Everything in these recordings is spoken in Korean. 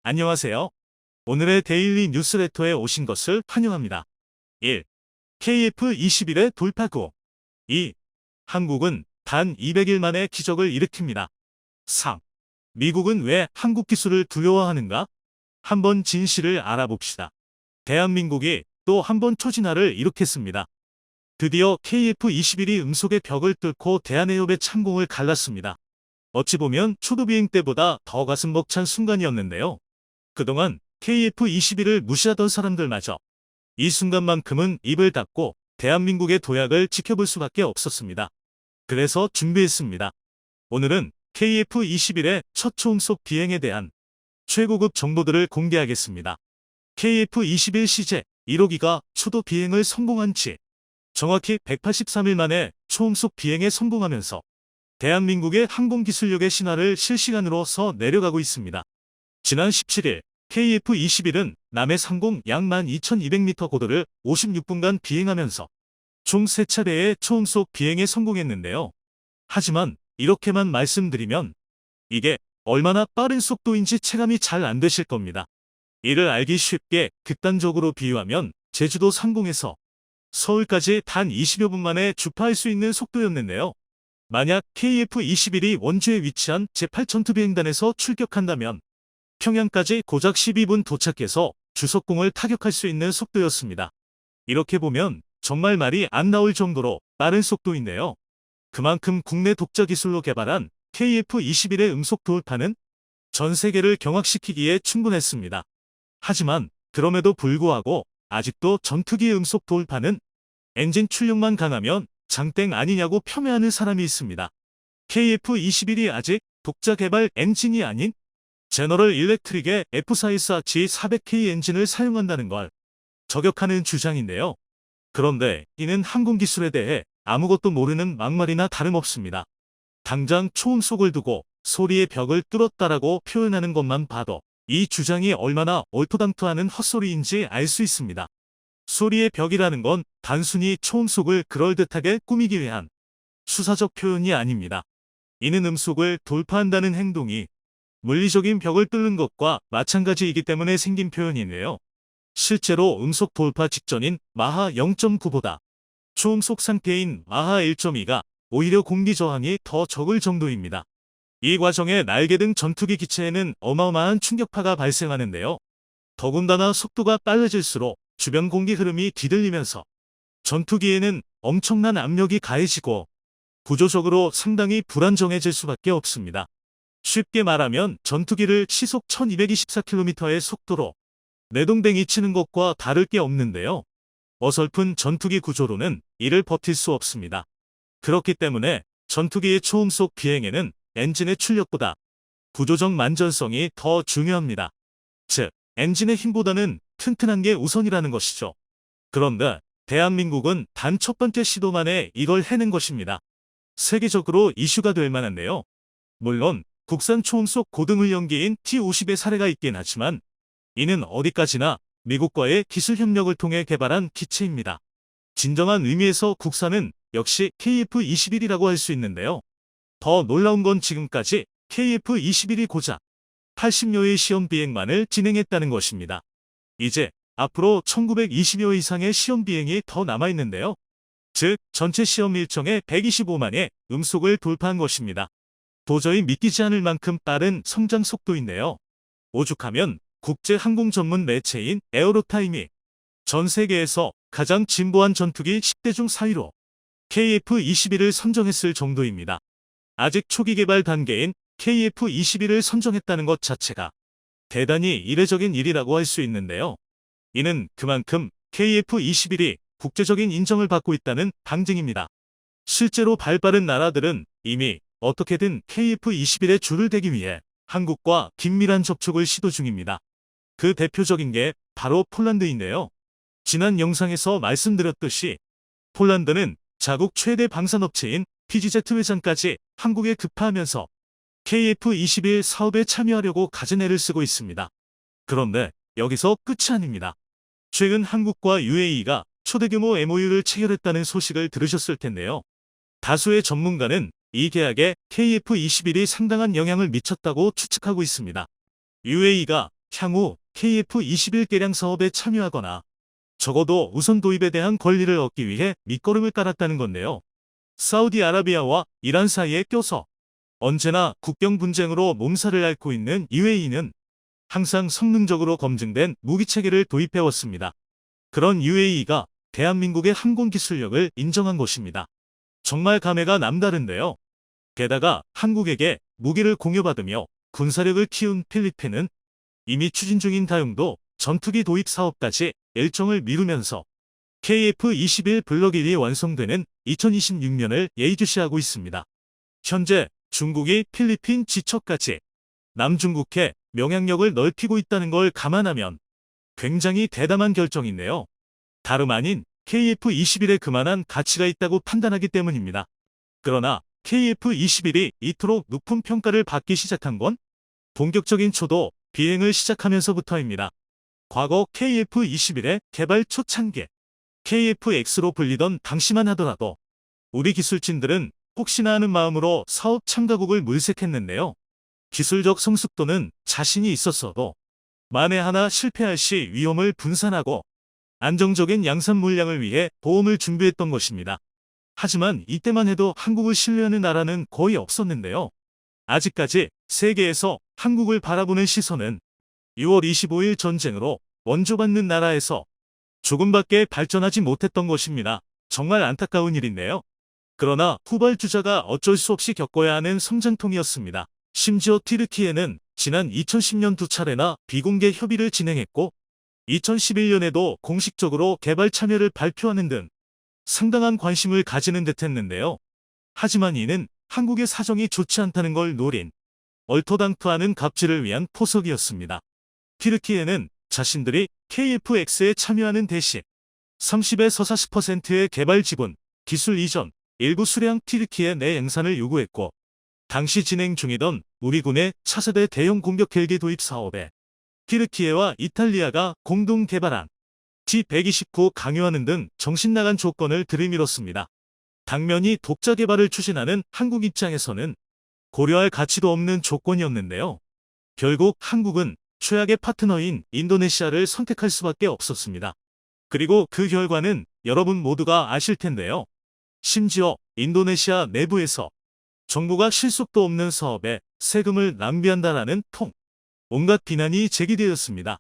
안녕하세요. 오늘의 데일리 뉴스레터에 오신 것을 환영합니다. 1. KF21의 돌파구. 2. 한국은 단 200일 만에 기적을 일으킵니다. 3. 미국은 왜 한국 기술을 두려워하는가? 한번 진실을 알아봅시다. 대한민국이 또 한 번 초진화를 이룩했습니다. 드디어 KF21이 음속의 벽을 뚫고 대한해협의 창공을 갈랐습니다. 어찌 보면 초도비행 때보다 더 가슴 벅찬 순간이었는데요. 그동안 KF21을 무시하던 사람들마저 이 순간만큼은 입을 닫고 대한민국의 도약을 지켜볼 수밖에 없었습니다. 그래서 준비했습니다. 오늘은 KF21의 첫 초음속 비행에 대한 최고급 정보들을 공개하겠습니다. KF21 CJ 1호기가 초도 비행을 성공한 지 정확히 183일 만에 초음속 비행에 성공하면서 대한민국의 항공기술력의 신화를 실시간으로 서 내려가고 있습니다. 지난 17일 KF21은 남해 상공 약 12,200m 고도를 56분간 비행하면서 총 3차례의 초음속 비행에 성공했는데요. 하지만 이렇게만 말씀드리면 이게 얼마나 빠른 속도인지 체감이 잘 안 되실 겁니다. 이를 알기 쉽게 극단적으로 비유하면 제주도 상공에서 서울까지 단 20여 분 만에 주파할 수 있는 속도였는데요. 만약 KF21이 원주에 위치한 제8전투 비행단에서 출격한다면 평양까지 고작 12분 도착해서 주석공을 타격할 수 있는 속도였습니다. 이렇게 보면 정말 말이 안 나올 정도로 빠른 속도인데요. 그만큼 국내 독자 기술로 개발한 KF21의 음속 돌파는 전 세계를 경악시키기에 충분했습니다. 하지만 그럼에도 불구하고 아직도 전투기의 음속 돌파는 엔진 출력만 강하면 장땡 아니냐고 폄훼하는 사람이 있습니다. KF21이 아직 독자 개발 엔진이 아닌 제너럴 일렉트릭의 F414G400K 엔진을 사용한다는 걸 저격하는 주장인데요. 그런데 이는 항공기술에 대해 아무것도 모르는 막말이나 다름없습니다. 당장 초음속을 두고 소리의 벽을 뚫었다라고 표현하는 것만 봐도 이 주장이 얼마나 얼토당토하는 헛소리인지 알 수 있습니다. 소리의 벽이라는 건 단순히 초음속을 그럴듯하게 꾸미기 위한 수사적 표현이 아닙니다. 이는 음속을 돌파한다는 행동이 물리적인 벽을 뚫는 것과 마찬가지이기 때문에 생긴 표현이네요. 실제로 음속 돌파 직전인 마하 0.9보다 초음속 상태인 마하 1.2가 오히려 공기 저항이 더 적을 정도입니다. 이 과정에 날개 등 전투기 기체에는 어마어마한 충격파가 발생하는데요. 더군다나 속도가 빨라질수록 주변 공기 흐름이 뒤들리면서 전투기에는 엄청난 압력이 가해지고 구조적으로 상당히 불안정해질 수밖에 없습니다. 쉽게 말하면 전투기를 시속 1224km의 속도로 내동댕이 치는 것과 다를 게 없는데요. 어설픈 전투기 구조로는 이를 버틸 수 없습니다. 그렇기 때문에 전투기의 초음속 비행에는 엔진의 출력보다 구조적 만전성이 더 중요합니다. 즉, 엔진의 힘보다는 튼튼한 게 우선이라는 것이죠. 그런데 대한민국은 단 첫 번째 시도만에 이걸 해낸 것입니다. 세계적으로 이슈가 될 만한데요. 물론 국산 초음속 고등훈련기인 T-50의 사례가 있긴 하지만 이는 어디까지나 미국과의 기술 협력을 통해 개발한 기체입니다. 진정한 의미에서 국산은 역시 KF21이라고 할 수 있는데요. 더 놀라운 건 지금까지 KF21이 고작 80여의 시험 비행만을 진행했다는 것입니다. 이제 앞으로 1920여 이상의 시험 비행이 더 남아있는데요. 즉, 전체 시험 일정의 125만의 음속을 돌파한 것입니다. 도저히 믿기지 않을 만큼 빠른 성장 속도인데요. 오죽하면 국제항공 전문 매체인 에어로타임이 전 세계에서 가장 진보한 전투기 10대 중 4위로 KF21을 선정했을 정도입니다. 아직 초기 개발 단계인 KF21을 선정했다는 것 자체가 대단히 이례적인 일이라고 할 수 있는데요. 이는 그만큼 KF21이 국제적인 인정을 받고 있다는 방증입니다. 실제로 발빠른 나라들은 이미 어떻게든 KF21에 줄을 대기 위해 한국과 긴밀한 접촉을 시도 중입니다. 그 대표적인 게 바로 폴란드인데요. 지난 영상에서 말씀드렸듯이 폴란드는 자국 최대 방산업체인 PGZ 회장까지 한국에 급파하면서 KF21 사업에 참여하려고 갖은 애를 쓰고 있습니다. 그런데 여기서 끝이 아닙니다. 최근 한국과 UAE가 초대규모 MOU를 체결했다는 소식을 들으셨을 텐데요. 다수의 전문가는 이 계약에 KF21이 상당한 영향을 미쳤다고 추측하고 있습니다. UAE가 향후 KF-21 개량 사업에 참여하거나 적어도 우선 도입에 대한 권리를 얻기 위해 밑거름을 깔았다는 건데요. 사우디아라비아와 이란 사이에 껴서 언제나 국경 분쟁으로 몸살을 앓고 있는 UAE는 항상 성능적으로 검증된 무기 체계를 도입해왔습니다. 그런 UAE가 대한민국의 항공 기술력을 인정한 것입니다. 정말 감회가 남다른데요. 게다가 한국에게 무기를 공유받으며 군사력을 키운 필리핀은 이미 추진 중인 다용도 전투기 도입 사업까지 일정을 미루면서 KF-21 블록 1이 완성되는 2026년을 예의주시하고 있습니다. 현재 중국이 필리핀 지척까지 남중국해 영향력을 넓히고 있다는 걸 감안하면 굉장히 대담한 결정인데요. 다름 아닌 KF-21에 그만한 가치가 있다고 판단하기 때문입니다. 그러나 KF-21이 이토록 높은 평가를 받기 시작한 건 본격적인 초도 비행을 시작하면서부터입니다. 과거 KF-21의 개발 초창기 KF-X로 불리던 당시만 하더라도 우리 기술진들은 혹시나 하는 마음으로 사업 참가국을 물색했는데요. 기술적 성숙도는 자신이 있었어도 만에 하나 실패할 시 위험을 분산하고 안정적인 양산 물량을 위해 보험을 준비했던 것입니다. 하지만 이때만 해도 한국을 신뢰하는 나라는 거의 없었는데요. 아직까지 세계에서 한국을 바라보는 시선은 6월 25일 전쟁으로 원조받는 나라에서 조금밖에 발전하지 못했던 것입니다. 정말 안타까운 일인데요. 그러나 후발주자가 어쩔 수 없이 겪어야 하는 성장통이었습니다. 심지어 튀르키예는 지난 2010년 두 차례나 비공개 협의를 진행했고 2011년에도 공식적으로 개발 참여를 발표하는 등 상당한 관심을 가지는 듯했는데요. 하지만 이는 한국의 사정이 좋지 않다는 걸 노린 얼토당토하는 갑질을 위한 포석이었습니다. 튀르키예는 자신들이 KF-X에 참여하는 대신 30에서 40%의 개발 지분, 기술 이전, 일부 수량 튀르키예 내 양산을 요구했고 당시 진행 중이던 우리 군의 차세대 대형 공격 헬기 도입 사업에 튀르키예와 이탈리아가 공동 개발한 T-129 강요하는 등 정신나간 조건을 들이밀었습니다. 당면이 독자 개발을 추진하는 한국 입장에서는 고려할 가치도 없는 조건이었는데요. 결국 한국은 최악의 파트너인 인도네시아를 선택할 수밖에 없었습니다. 그리고 그 결과는 여러분 모두가 아실 텐데요. 심지어 인도네시아 내부에서 정부가 실속도 없는 사업에 세금을 낭비한다라는 온갖 비난이 제기되었습니다.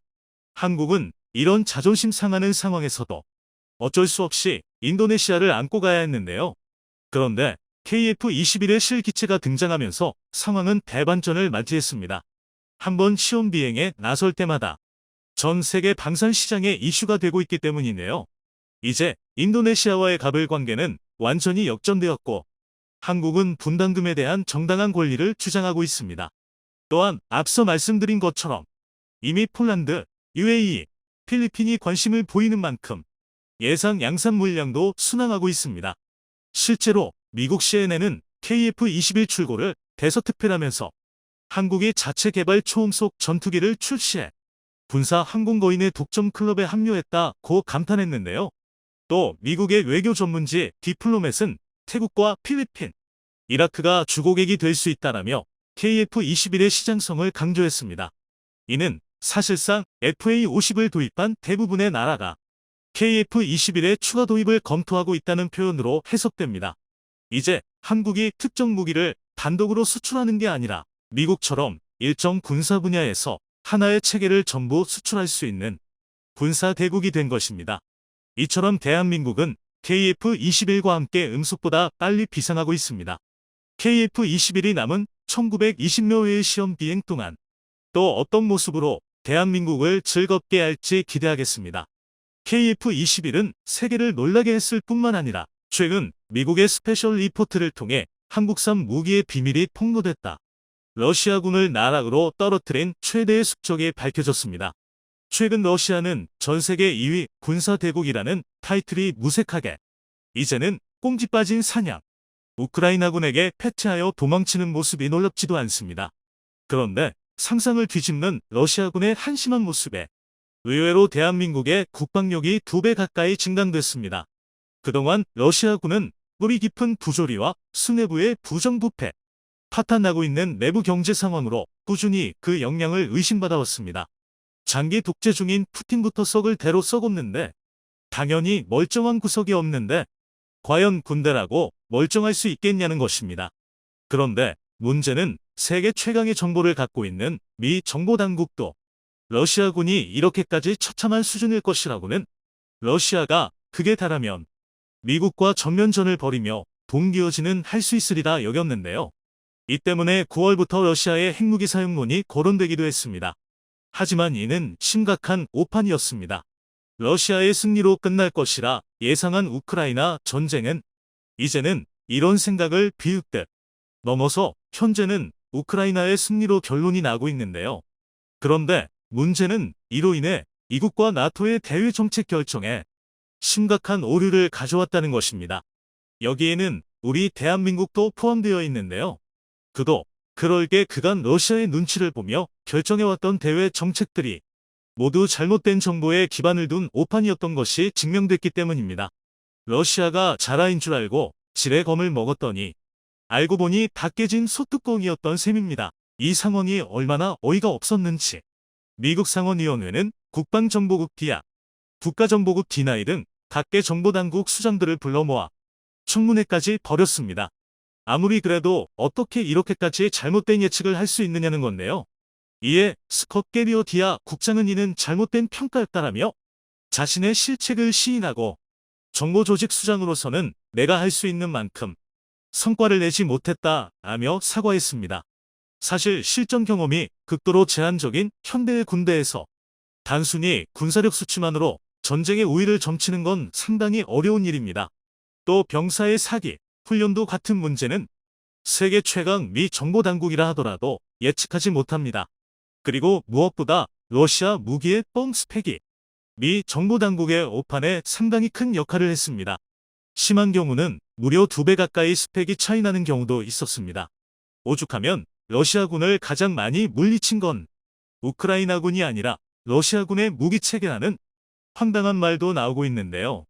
한국은 이런 자존심 상하는 상황에서도 어쩔 수 없이 인도네시아를 안고 가야 했는데요. 그런데 KF-21의 실기체가 등장하면서 상황은 대반전을 맞이했습니다. 한번 시험 비행에 나설 때마다 전 세계 방산 시장에 이슈가 되고 있기 때문이네요. 이제 인도네시아와의 갑을 관계는 완전히 역전되었고 한국은 분담금에 대한 정당한 권리를 주장하고 있습니다. 또한 앞서 말씀드린 것처럼 이미 폴란드, UAE, 필리핀이 관심을 보이는 만큼 예상 양산 물량도 순항하고 있습니다. 실제로 미국 CNN은 KF-21 출고를 대서특필하면서 한국이 자체 개발 초음속 전투기를 출시해 군사 항공거인의 독점 클럽에 합류했다고 감탄했는데요. 또 미국의 외교 전문지 디플로맷은 태국과 필리핀, 이라크가 주고객이 될 수 있다라며 KF-21의 시장성을 강조했습니다. 이는 사실상 FA-50을 도입한 대부분의 나라가 KF-21의 추가 도입을 검토하고 있다는 표현으로 해석됩니다. 이제 한국이 특정 무기를 단독으로 수출하는 게 아니라 미국처럼 일정 군사 분야에서 하나의 체계를 전부 수출할 수 있는 군사 대국이 된 것입니다. 이처럼 대한민국은 KF-21과 함께 음속보다 빨리 비상하고 있습니다. KF-21이 남은 1920여 회의 시험 비행 동안 또 어떤 모습으로 대한민국을 즐겁게 할지 기대하겠습니다. KF-21은 세계를 놀라게 했을 뿐만 아니라 최근 미국의 스페셜 리포트를 통해 한국산 무기의 비밀이 폭로됐다. 러시아군을 나락으로 떨어뜨린 최대의 숙적이 밝혀졌습니다. 최근 러시아는 전세계 2위 군사대국이라는 타이틀이 무색하게 이제는 꽁지 빠진 사냥, 우크라이나군에게 패퇴하여 도망치는 모습이 놀랍지도 않습니다. 그런데 상상을 뒤집는 러시아군의 한심한 모습에 의외로 대한민국의 국방력이 2배 가까이 증강됐습니다. 그동안 러시아군은 뿌리 깊은 부조리와 수뇌부의 부정부패, 파탄나고 있는 내부 경제 상황으로 꾸준히 그 역량을 의심받아왔습니다. 장기 독재 중인 푸틴부터 썩을 대로 썩었는데 당연히 멀쩡한 구석이 없는데 과연 군대라고 멀쩡할 수 있겠냐는 것입니다. 그런데 문제는 세계 최강의 정보를 갖고 있는 미 정보당국도 러시아군이 이렇게까지 처참한 수준일 것이라고는, 러시아가 극에 달하면 미국과 전면전을 벌이며 동기어지는 할 수 있으리라 여겼는데요. 이 때문에 9월부터 러시아의 핵무기 사용론이 거론되기도 했습니다. 하지만 이는 심각한 오판이었습니다. 러시아의 승리로 끝날 것이라 예상한 우크라이나 전쟁은 이제는 이런 생각을 비웃듯 넘어서 현재는 우크라이나의 승리로 결론이 나고 있는데요. 그런데 문제는 이로 인해 이국과 나토의 대외 정책 결정에 심각한 오류를 가져왔다는 것입니다. 여기에는 우리 대한민국도 포함되어 있는데요. 그도 그럴 게 그간 러시아의 눈치를 보며 결정해왔던 대외 정책들이 모두 잘못된 정보에 기반을 둔 오판이었던 것이 증명됐기 때문입니다. 러시아가 자라인 줄 알고 지레 검을 먹었더니 알고 보니 다 깨진 소뚜껑이었던 셈입니다. 이 상황이 얼마나 어이가 없었는지 미국 상원의원회는 국방정보국 D야, 국가정보국 D9 등 각계 정보당국 수장들을 불러 모아 청문회까지 벌였습니다. 아무리 그래도 어떻게 이렇게까지 잘못된 예측을 할 수 있느냐는 건데요. 이에 스콧 게리어 디아 국장은 이는 잘못된 평가였다라며 자신의 실책을 시인하고 정보조직 수장으로서는 내가 할 수 있는 만큼 성과를 내지 못했다라며 사과했습니다. 사실 실전 경험이 극도로 제한적인 현대의 군대에서 단순히 군사력 수치만으로 전쟁의 우위를 점치는 건 상당히 어려운 일입니다. 또 병사의 사기, 훈련도 같은 문제는 세계 최강 미 정보당국이라 하더라도 예측하지 못합니다. 그리고 무엇보다 러시아 무기의 뻥 스펙이 미 정보당국의 오판에 상당히 큰 역할을 했습니다. 심한 경우는 무려 2배 가까이 스펙이 차이 나는 경우도 있었습니다. 오죽하면 러시아군을 가장 많이 물리친 건 우크라이나군이 아니라 러시아군의 무기체계라는 황당한 말도 나오고 있는데요.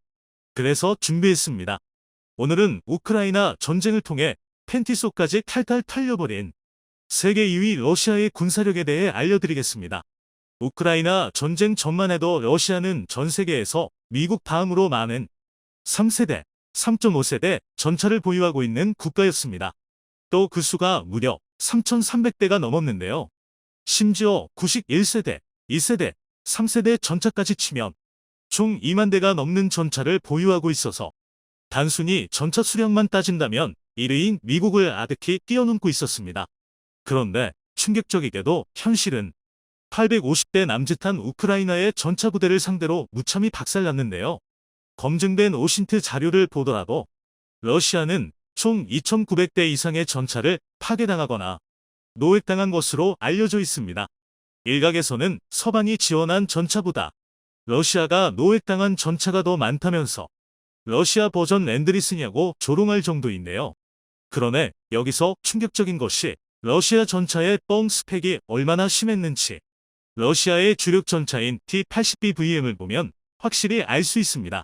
그래서 준비했습니다. 오늘은 우크라이나 전쟁을 통해 팬티 속까지 탈탈 털려버린 세계 2위 러시아의 군사력에 대해 알려드리겠습니다. 우크라이나 전쟁 전만 해도 러시아는 전 세계에서 미국 다음으로 많은 3세대, 3.5세대 전차를 보유하고 있는 국가였습니다. 또 그 수가 무려 3,300대가 넘었는데요. 심지어 구식 1세대, 2세대, 3세대 전차까지 치면 총 2만 대가 넘는 전차를 보유하고 있어서 단순히 전차 수량만 따진다면 1위인 미국을 아득히 뛰어넘고 있었습니다. 그런데 충격적이게도 현실은 850대 남짓한 우크라이나의 전차 부대를 상대로 무참히 박살났는데요. 검증된 오신트 자료를 보더라도 러시아는 총 2,900대 이상의 전차를 파괴당하거나 노획당한 것으로 알려져 있습니다. 일각에서는 서방이 지원한 전차보다 러시아가 노획당한 전차가 더 많다면서 러시아 버전 랜드리 쓰냐고 조롱할 정도인데요. 그러네 여기서 충격적인 것이 러시아 전차의 뻥 스펙이 얼마나 심했는지 러시아의 주력 전차인 T-80BVM을 보면 확실히 알 수 있습니다.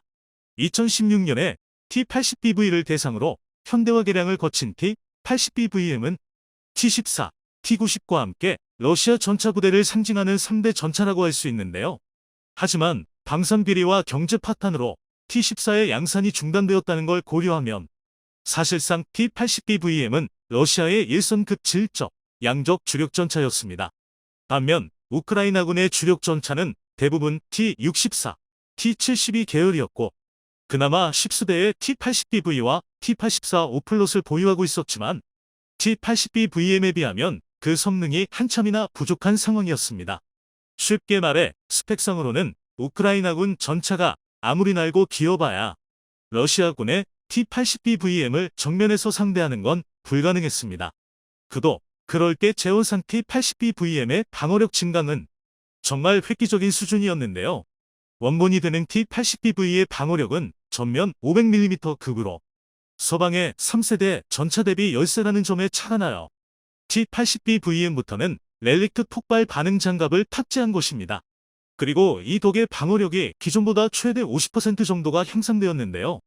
2016년에 T-80BV를 대상으로 현대화 개량을 거친 T-80BVM은 T-14, T-90과 함께 러시아 전차 부대를 상징하는 3대 전차라고 할 수 있는데요. 하지만 방산 비리와 경제 파탄으로 T-14의 양산이 중단되었다는 걸 고려하면 사실상 T-80BVM은 러시아의 일선급 질적, 양적 주력 전차였습니다. 반면 우크라이나군의 주력 전차는 대부분 T-64, T-72 계열이었고 그나마 10수대의 T-80BV와 T-84 오플롯을 보유하고 있었지만 T-80BVM에 비하면 그 성능이 한참이나 부족한 상황이었습니다. 쉽게 말해 스펙상으로는 우크라이나군 전차가 아무리 날고 기어봐야 러시아군의 T-80BVM을 정면에서 상대하는 건 불가능했습니다. 그도 그럴 게 재원산 T-80BVM의 방어력 증강은 정말 획기적인 수준이었는데요. 원본이 되는 T-80BV의 방어력은 전면 500mm 급으로 서방의 3세대 전차 대비 열세라는 점에 차가 나요. T-80BVM부터는 렐릭트 폭발 반응 장갑을 탑재한 것입니다. 그리고 이 덕에 방어력이 기존보다 최대 50% 정도가 향상되었는데요.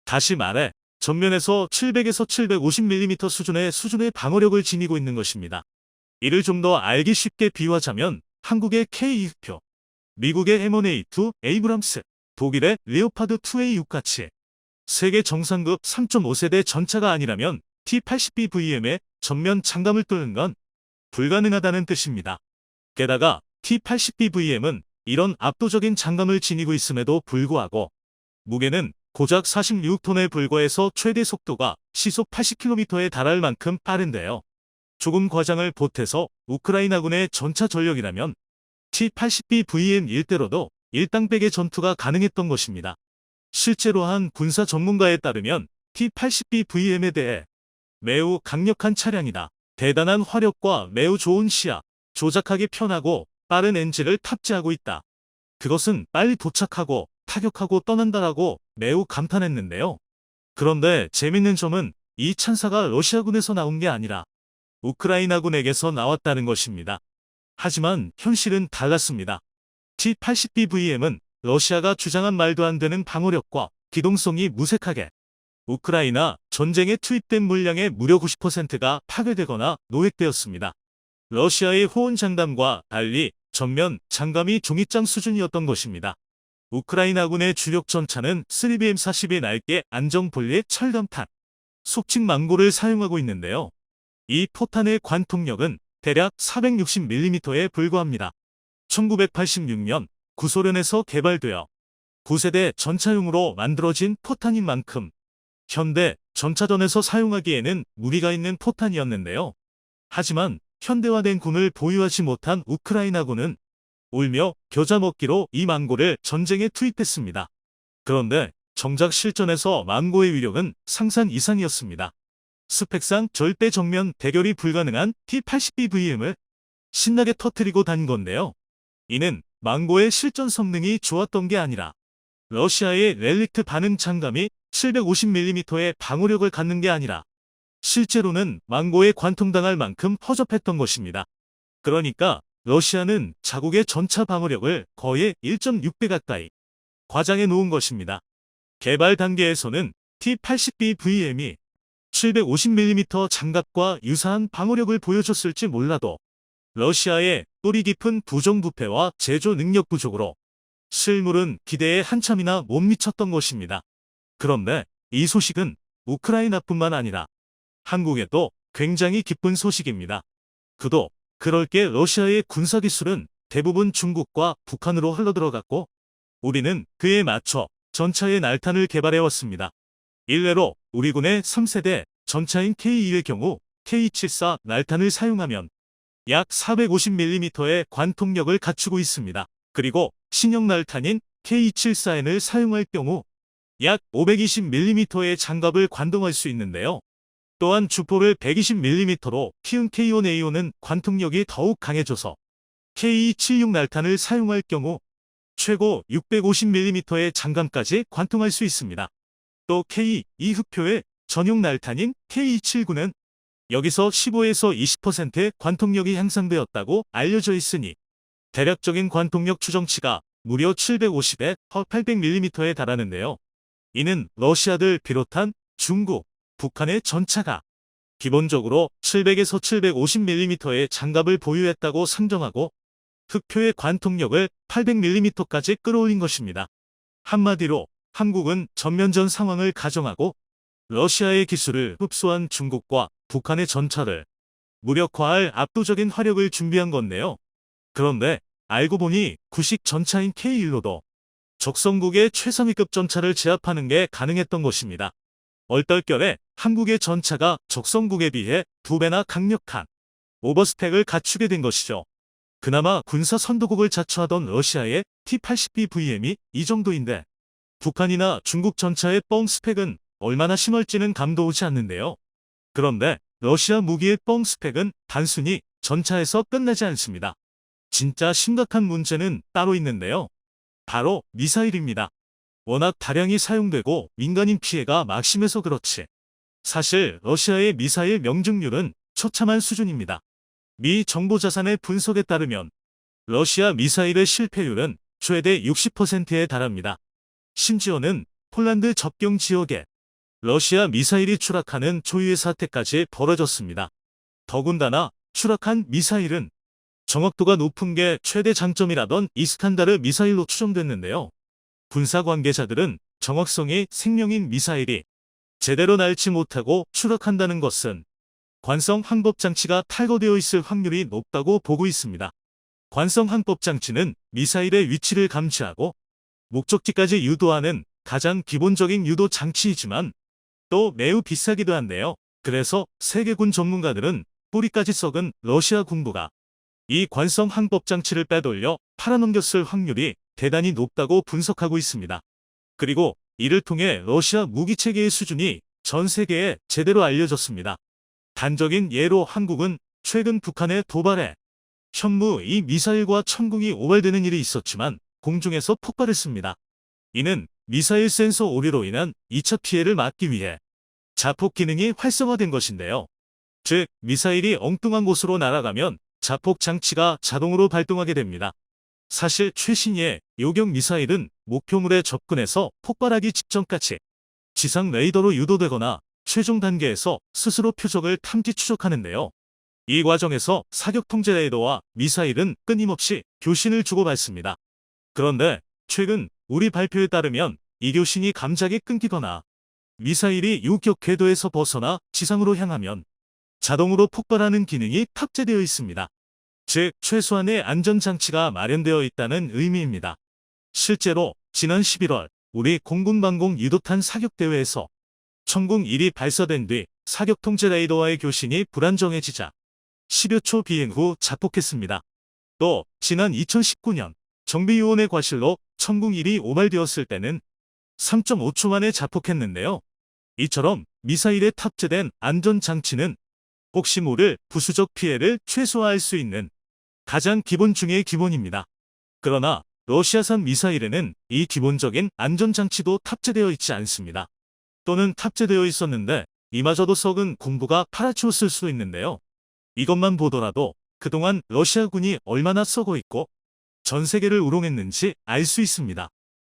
다시 말해 전면에서 700에서 750mm 수준의 방어력을 지니고 있는 것입니다. 이를 좀 더 알기 쉽게 비유하자면 한국의 K-20표, 미국의 M1A2 에이브람스, 독일의 레오파드 2A6같이 세계 정상급 3.5세대 전차가 아니라면 T-80BVM에 전면 장갑을 뚫는 건 불가능하다는 뜻입니다. 게다가 T-80BVM은 이런 압도적인 장갑을 지니고 있음에도 불구하고 무게는 고작 46톤에 불과해서 최대 속도가 시속 80km에 달할 만큼 빠른데요. 조금 과장을 보태서 우크라이나군의 전차 전력이라면 T-80BVM 일대로도 일당백의 전투가 가능했던 것입니다. 실제로 한 군사 전문가에 따르면 T-80BVM에 대해 매우 강력한 차량이다. 대단한 화력과 매우 좋은 시야, 조작하기 편하고 빠른 엔진을 탑재하고 있다. 그것은 빨리 도착하고 타격하고 떠난다라고 매우 감탄했는데요. 그런데 재밌는 점은 이 찬사가 러시아군에서 나온 게 아니라 우크라이나군에게서 나왔다는 것입니다. 하지만 현실은 달랐습니다. T-80BVM은 러시아가 주장한 말도 안 되는 방어력과 기동성이 무색하게 우크라이나 전쟁에 투입된 물량의 무려 90%가 파괴되거나 노획되었습니다. 러시아의 호원 장담과 달리 전면 장감이 종이장 수준이었던 것입니다. 우크라이나군의 주력 전차는 3BM-40의 날개 안정 분리 철감탄, 속칭 망고를 사용하고 있는데요. 이 포탄의 관통력은 대략 460mm에 불과합니다. 1986년 구소련에서 개발되어 9세대 전차용으로 만들어진 포탄인 만큼 현대 전차전에서 사용하기에는 무리가 있는 포탄이었는데요. 하지만 현대화된 군을 보유하지 못한 우크라이나군은 울며 겨자 먹기로 이 망고를 전쟁에 투입했습니다. 그런데 정작 실전에서 망고의 위력은 상상 이상이었습니다. 스펙상 절대 정면 대결이 불가능한 T-80BVM을 신나게 터뜨리고 다닌 건데요. 이는 망고의 실전 성능이 좋았던 게 아니라 러시아의 렐릭트 반응 장감이 750mm의 방어력을 갖는 게 아니라 실제로는 망고에 관통당할 만큼 허접했던 것입니다. 그러니까 러시아는 자국의 전차 방어력을 거의 1.6배 가까이 과장해 놓은 것입니다. 개발 단계에서는 T-80BVM이 750mm 장갑과 유사한 방어력을 보여줬을지 몰라도 러시아의 뿌리 깊은 부정부패와 제조 능력 부족으로 실물은 기대에 한참이나 못 미쳤던 것입니다. 그런데 이 소식은 우크라이나뿐만 아니라 한국에도 굉장히 기쁜 소식입니다. 그도 그럴 게 러시아의 군사기술은 대부분 중국과 북한으로 흘러들어갔고 우리는 그에 맞춰 전차의 날탄을 개발해왔습니다. 일례로 우리 군의 3세대 전차인 K2의 경우 K74 날탄을 사용하면 약 450mm의 관통력을 갖추고 있습니다. 그리고 신형 날탄인 K74N을 사용할 경우 약 520mm의 장갑을 관동할 수 있는데요. 또한 주포를 120mm로 키운 K1A1은 관통력이 더욱 강해져서 K276 날탄을 사용할 경우 최고 650mm의 장갑까지 관통할 수 있습니다. 또 K2 흑표의 전용 날탄인 K279는 여기서 15에서 20%의 관통력이 향상되었다고 알려져 있으니 대략적인 관통력 추정치가 무려 750에 800mm에 달하는데요. 이는 러시아들 비롯한 중국, 북한의 전차가 기본적으로 700에서 750mm의 장갑을 보유했다고 상정하고 흑표의 관통력을 800mm까지 끌어올린 것입니다. 한마디로 한국은 전면전 상황을 가정하고 러시아의 기술을 흡수한 중국과 북한의 전차를 무력화할 압도적인 화력을 준비한 건데요. 그런데 알고 보니 구식 전차인 K1로도 적성국의 최상위급 전차를 제압하는 게 가능했던 것입니다. 얼떨결에 한국의 전차가 적성국에 비해 2배나 강력한 오버스펙을 갖추게 된 것이죠. 그나마 군사 선도국을 자처하던 러시아의 T-80BVM이 이 정도인데 북한이나 중국 전차의 뻥 스펙은 얼마나 심할지는 감도 오지 않는데요. 그런데 러시아 무기의 뻥 스펙은 단순히 전차에서 끝나지 않습니다. 진짜 심각한 문제는 따로 있는데요. 바로 미사일입니다. 워낙 다량이 사용되고 민간인 피해가 막심해서 그렇지. 사실 러시아의 미사일 명중률은 처참한 수준입니다. 미 정보자산의 분석에 따르면 러시아 미사일의 실패율은 최대 60%에 달합니다. 심지어는 폴란드 접경 지역에 러시아 미사일이 추락하는 초유의 사태까지 벌어졌습니다. 더군다나 추락한 미사일은 정확도가 높은 게 최대 장점이라던 이스칸다르 미사일로 추정됐는데요. 군사 관계자들은 정확성이 생명인 미사일이 제대로 날지 못하고 추락한다는 것은 관성 항법 장치가 탈거되어 있을 확률이 높다고 보고 있습니다. 관성 항법 장치는 미사일의 위치를 감지하고 목적지까지 유도하는 가장 기본적인 유도 장치이지만 또 매우 비싸기도 한데요. 그래서 세계군 전문가들은 뿌리까지 썩은 러시아 군부가 이 관성 항법 장치를 빼돌려 팔아넘겼을 확률이 대단히 높다고 분석하고 있습니다. 그리고 이를 통해 러시아 무기체계의 수준이 전 세계에 제대로 알려졌습니다. 단적인 예로 한국은 최근 북한의 도발에 현무 이 미사일과 천궁이 오발되는 일이 있었지만 공중에서 폭발했습니다. 이는 미사일 센서 오류로 인한 2차 피해를 막기 위해 자폭 기능이 활성화된 것인데요. 즉, 미사일이 엉뚱한 곳으로 날아가면 자폭 장치가 자동으로 발동하게 됩니다. 사실 최신의 요격 미사일은 목표물에 접근해서 폭발하기 직전까지 지상 레이더로 유도되거나 최종 단계에서 스스로 표적을 탐지 추적하는데요. 이 과정에서 사격 통제 레이더와 미사일은 끊임없이 교신을 주고받습니다. 그런데 최근 우리 발표에 따르면 이 교신이 감작이 끊기거나 미사일이 유격 궤도에서 벗어나 지상으로 향하면 자동으로 폭발하는 기능이 탑재되어 있습니다. 즉, 최소한의 안전장치가 마련되어 있다는 의미입니다. 실제로 지난 11월 우리 공군방공 유도탄 사격대회에서 천궁 1이 발사된 뒤 사격 통제 레이더와의 교신이 불안정해지자 10여 초 비행 후 자폭했습니다. 또 지난 2019년 정비요원의 과실로 천궁 1이 오발되었을 때는 3.5초 만에 자폭했는데요. 이처럼 미사일에 탑재된 안전장치는 혹시 모를 부수적 피해를 최소화할 수 있는 가장 기본 중의 기본입니다. 그러나 러시아산 미사일에는 이 기본적인 안전장치도 탑재되어 있지 않습니다. 또는 탑재되어 있었는데 이마저도 썩은 군부가 팔아치웠을 수도 있는데요. 이것만 보더라도 그동안 러시아군이 얼마나 썩어 있고 전 세계를 우롱했는지 알 수 있습니다.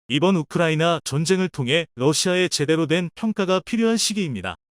이번 우크라이나 전쟁을 통해 러시아의 제대로 된 평가가 필요한 시기입니다.